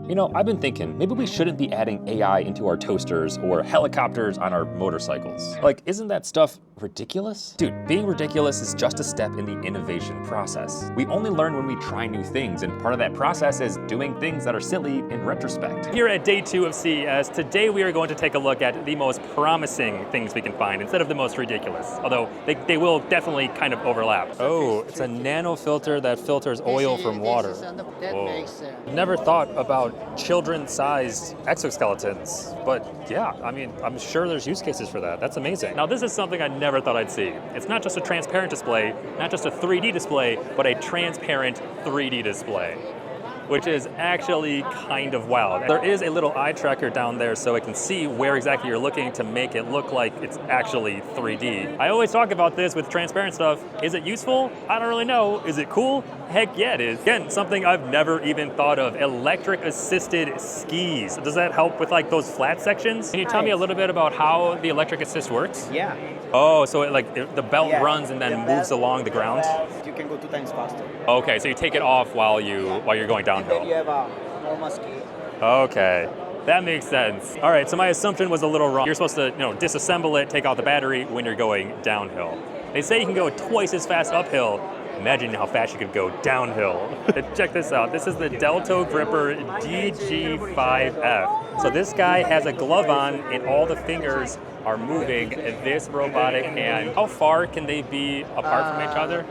You know, I've been thinking, maybe we shouldn't be adding AI into our toasters or helicopters on our motorcycles. Like, isn't that stuff ridiculous? Dude, being ridiculous is just a step in the innovation process. We only learn when we try new things, and part of that process is doing things that are silly in retrospect. Here at day 2 of CES, today we are going to take a look at the most promising things we can find instead of the most ridiculous, although they will definitely kind of overlap. Oh, it's a nano filter that filters oil from water. Whoa. Never thought about children-sized exoskeletons, but yeah, I mean, I'm sure there's use cases for that. That's amazing. Now, this is something I never thought I'd see. It's not just a transparent display, not just a 3D display, but a transparent 3D display, which is actually kind of wild. There is a little eye tracker down there so it can see where exactly you're looking to make it look like it's actually 3D. I always talk about this with transparent stuff. Is it useful? I don't really know. Is it cool? Heck yeah, it is. Again, something I've never even thought of. Electric assisted skis. Does that help with like those flat sections? Can you tell me a little bit about how the electric assist works? Yeah. Oh, so the belt runs and then moves along the ground? You can go 2 times faster. Okay, so you take it off while you're going downhill. Then you have a normal ski. Okay, that makes sense. All right, so my assumption was a little wrong. You're supposed to, disassemble it, take out the battery when you're going downhill. They say you can go twice as fast uphill. Imagine how fast you could go downhill. Check this out. This is the Delto Gripper DG5F. So this guy has a glove on and all the fingers are moving this robotic hand. How far can they be apart from each other?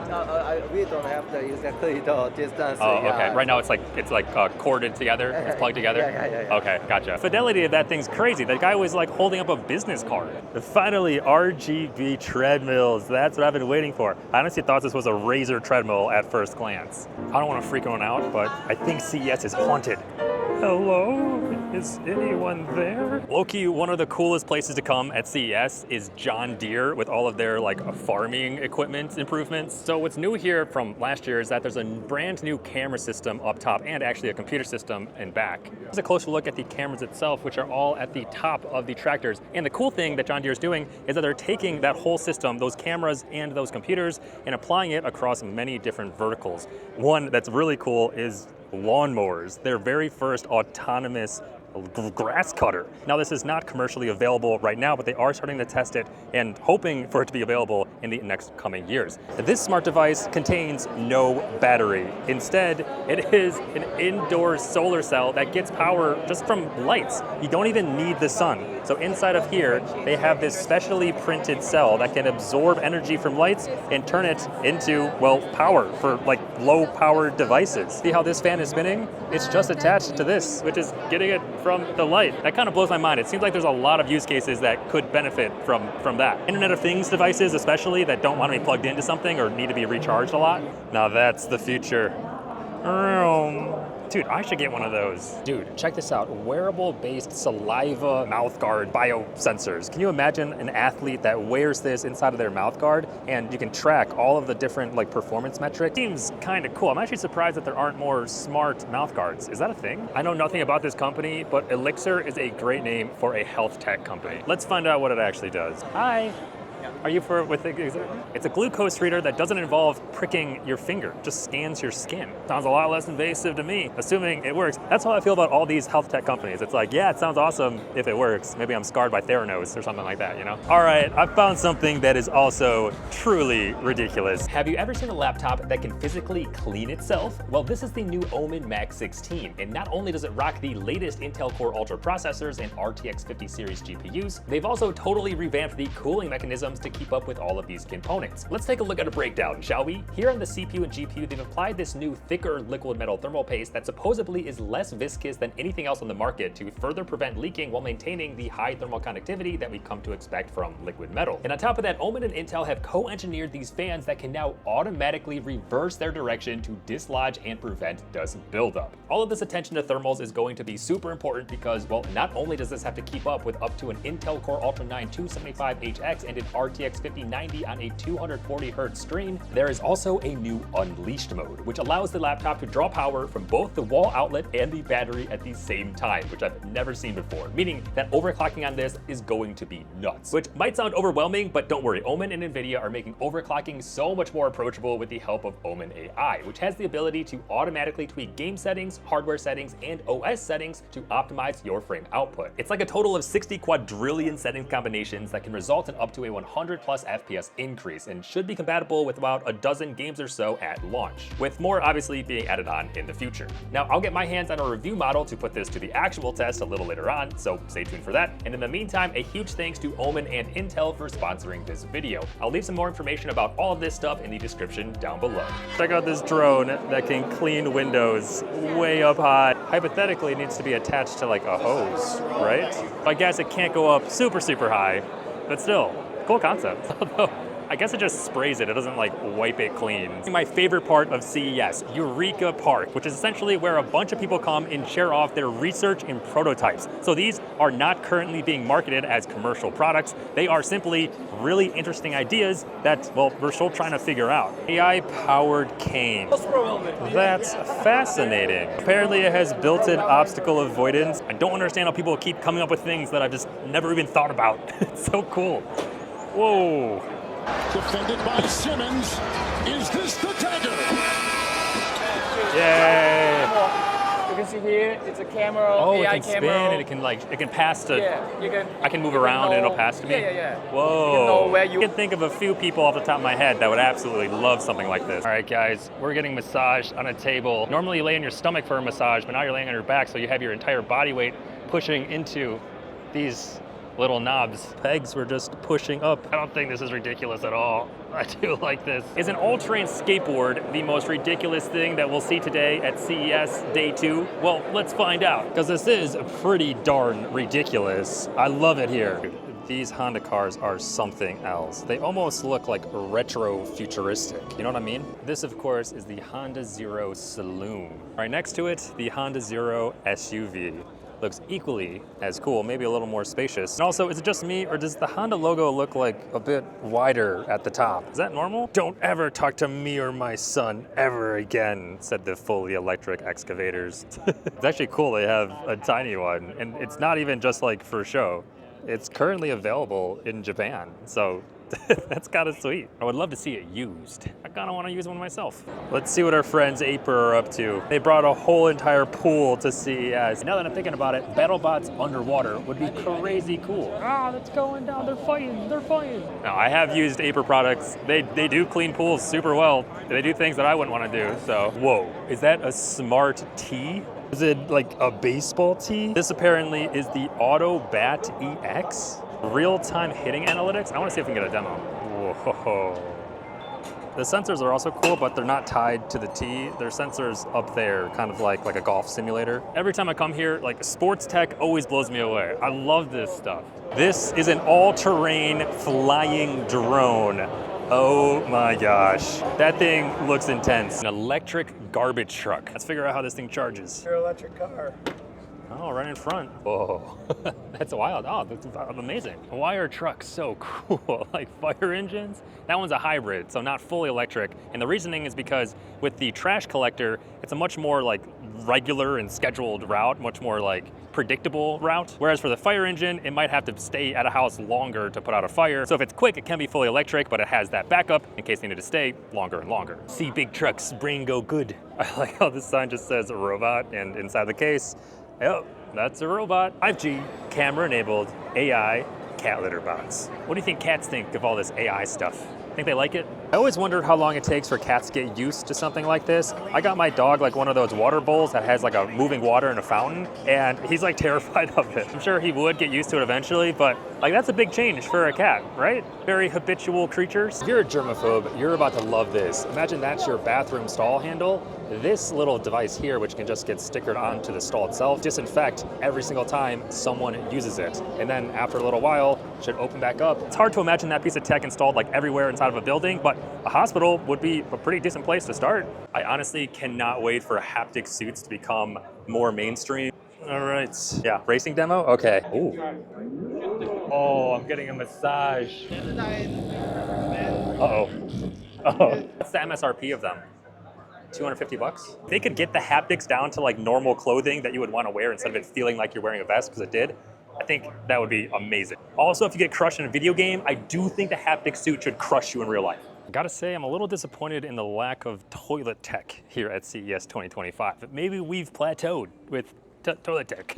We don't have exactly the distance. Oh, okay. Right now it's like corded together, it's plugged together? Yeah. Okay, gotcha. Fidelity of that thing's crazy. That guy was like holding up a business card. Finally, RGB treadmills. That's what I've been waiting for. I honestly thought this was a Razor treadmill at first glance. I don't want to freak anyone out, but I think CES is haunted. Hello? Is anyone there? Low-key, one of the coolest places to come at CES is John Deere with all of their farming equipment improvements. So what's new here from last year is that there's a brand new camera system up top and actually a computer system in back. Here's a closer look at the cameras itself, which are all at the top of the tractors. And the cool thing that John Deere is doing is that they're taking that whole system, those cameras and those computers, and applying it across many different verticals. One that's really cool is lawnmowers, their very first autonomous grass cutter. Now, this is not commercially available right now, but they are starting to test it and hoping for it to be available in the next coming years. This smart device contains no battery. Instead, it is an indoor solar cell that gets power just from lights. You don't even need the sun. So inside of here, they have this specially printed cell that can absorb energy from lights and turn it into, power for low power devices. See how this fan is spinning? It's just attached to this, which is getting it from the light. That kind of blows my mind. It seems like there's a lot of use cases that could benefit from that. Internet of Things devices, especially, that don't want to be plugged into something or need to be recharged a lot. Now that's the future. Dude, I should get one of those. Dude, check this out. Wearable-based saliva mouthguard biosensors. Can you imagine an athlete that wears this inside of their mouthguard and you can track all of the different performance metrics? Seems kind of cool. I'm actually surprised that there aren't more smart mouthguards. Is that a thing? I know nothing about this company, but Elixir is a great name for a health tech company. Let's find out what it actually does. Hi. Are you It's a glucose reader that doesn't involve pricking your finger, just scans your skin. Sounds a lot less invasive to me, assuming it works. That's how I feel about all these health tech companies. It's yeah, it sounds awesome if it works. Maybe I'm scarred by Theranos or something like that, All right, I found something that is also truly ridiculous. Have you ever seen a laptop that can physically clean itself? Well, this is the new Omen Max 16, and not only does it rock the latest Intel Core Ultra processors and RTX 50 series GPUs, they've also totally revamped the cooling mechanisms to keep up with all of these components. Let's take a look at a breakdown, shall we? Here on the CPU and GPU, they've applied this new thicker liquid metal thermal paste that supposedly is less viscous than anything else on the market to further prevent leaking while maintaining the high thermal conductivity that we've come to expect from liquid metal. And on top of that, Omen and Intel have co-engineered these fans that can now automatically reverse their direction to dislodge and prevent dust buildup. All of this attention to thermals is going to be super important because, not only does this have to keep up with up to an Intel Core Ultra 9 275HX and an RTX RTX 5090 on a 240Hz screen. There is also a new Unleashed mode, which allows the laptop to draw power from both the wall outlet and the battery at the same time, which I've never seen before, meaning that overclocking on this is going to be nuts. Which might sound overwhelming, but don't worry, Omen and NVIDIA are making overclocking so much more approachable with the help of Omen AI, which has the ability to automatically tweak game settings, hardware settings, and OS settings to optimize your frame output. It's like a total of 60 quadrillion settings combinations that can result in up to a 100+ FPS increase and should be compatible with about a dozen games or so at launch, with more obviously being added on in the future. Now, I'll get my hands on a review model to put this to the actual test a little later on, so stay tuned for that. And in the meantime, a huge thanks to Omen and Intel for sponsoring this video. I'll leave some more information about all of this stuff in the description down below. Check out this drone that can clean windows way up high. Hypothetically, it needs to be attached to like a hose, right? I guess it can't go up super high, but still, cool concept. Although, I guess it just sprays it. It doesn't like wipe it clean. My favorite part of CES, Eureka Park, which is essentially where a bunch of people come and share off their research and prototypes. So these are not currently being marketed as commercial products. They are simply really interesting ideas that, well, we're still trying to figure out. AI-powered cane. That's fascinating. Apparently it has built-in obstacle avoidance. I don't understand how people keep coming up with things that I've just never even thought about. It's so cool. Whoa. Defended by Simmons. Is this the dagger? Yay! You can see here, it's a camera, Oh, AI it can camera. spin and it can pass to. Yeah, you can. I can move you around and know, it'll pass to me. Yeah. Whoa. You can know where you. I can think of a few people off the top of my head that would absolutely love something like this. All right, guys, we're getting massaged on a table. Normally you lay on your stomach for a massage, but now you're laying on your back, so you have your entire body weight pushing into these little knobs. Pegs were just pushing up. I don't think this is ridiculous at all. I do like this. Is an all-terrain skateboard the most ridiculous thing that we'll see today at CES Day 2? Well, let's find out, because this is pretty darn ridiculous. I love it here. These Honda cars are something else. They almost look like retro-futuristic. You know what I mean? This, of course, is the Honda Zero Saloon. All right, next to it, the Honda Zero SUV. Looks equally as cool, maybe a little more spacious. And also, is it just me, or does the Honda logo look like a bit wider at the top? Is that normal? Don't ever talk to me or my son ever again, said the fully electric excavators. It's actually cool they have a tiny one, and it's not even just like for show. It's currently available in Japan, so that's kind of sweet. I would love to see it used. I kind of want to use one myself. Let's see what our friends Aper are up to. They brought a whole entire pool to CES. Now that I'm thinking about it, BattleBots underwater would be crazy cool. Ah, that's going down. They're fighting. Now, I have used Aper products. They do clean pools super well. They do things that I wouldn't want to do, so. Whoa, is that a smart tee? Is it like a baseball tee? This apparently is the Auto Bat EX. Real-time hitting analytics. I want to see if we can get a demo. Whoa. The sensors are also cool, but they're not tied to the tee. They're sensors up there, kind of like a golf simulator. Every time I come here, like sports tech always blows me away. I love this stuff. This is an all-terrain flying drone. Oh my gosh. That thing looks intense. An electric garbage truck. Let's figure out how this thing charges. Your electric car. Oh, right in front. Whoa, that's wild. Oh, that's amazing. Why are trucks so cool? Like fire engines? That one's a hybrid, so not fully electric. And the reasoning is because with the trash collector, it's a much more like regular and scheduled route, much more like predictable route. Whereas for the fire engine, it might have to stay at a house longer to put out a fire. So if it's quick, it can be fully electric, but it has that backup in case they need to stay longer and longer. See big trucks, brain go good. I like how this sign just says robot, and inside the case, yep, that's a robot. 5G, camera-enabled, AI, cat litter box. What do you think cats think of all this AI stuff? Think they like it? I always wondered how long it takes for cats to get used to something like this. I got my dog like one of those water bowls that has like a moving water and a fountain, and he's like terrified of it. I'm sure he would get used to it eventually, but like that's a big change for a cat, right? Very habitual creatures. If you're a germaphobe, you're about to love this. Imagine that's your bathroom stall handle. This little device here, which can just get stickered onto the stall itself, disinfect every single time someone uses it. And then after a little while, it should open back up. It's hard to imagine that piece of tech installed like everywhere inside of a building, but a hospital would be a pretty decent place to start. I honestly cannot wait for haptic suits to become more mainstream. All right, yeah, racing demo, okay. Ooh. Oh, I'm getting a massage. Uh-oh. Uh-oh. What's the MSRP of them? 250 bucks? If they could get the haptics down to like normal clothing that you would want to wear instead of it feeling like you're wearing a vest, because it did, I think that would be amazing. Also, if you get crushed in a video game, I do think the haptic suit should crush you in real life. I gotta say, I'm a little disappointed in the lack of toilet tech here at CES 2025. But maybe we've plateaued with toilet tech.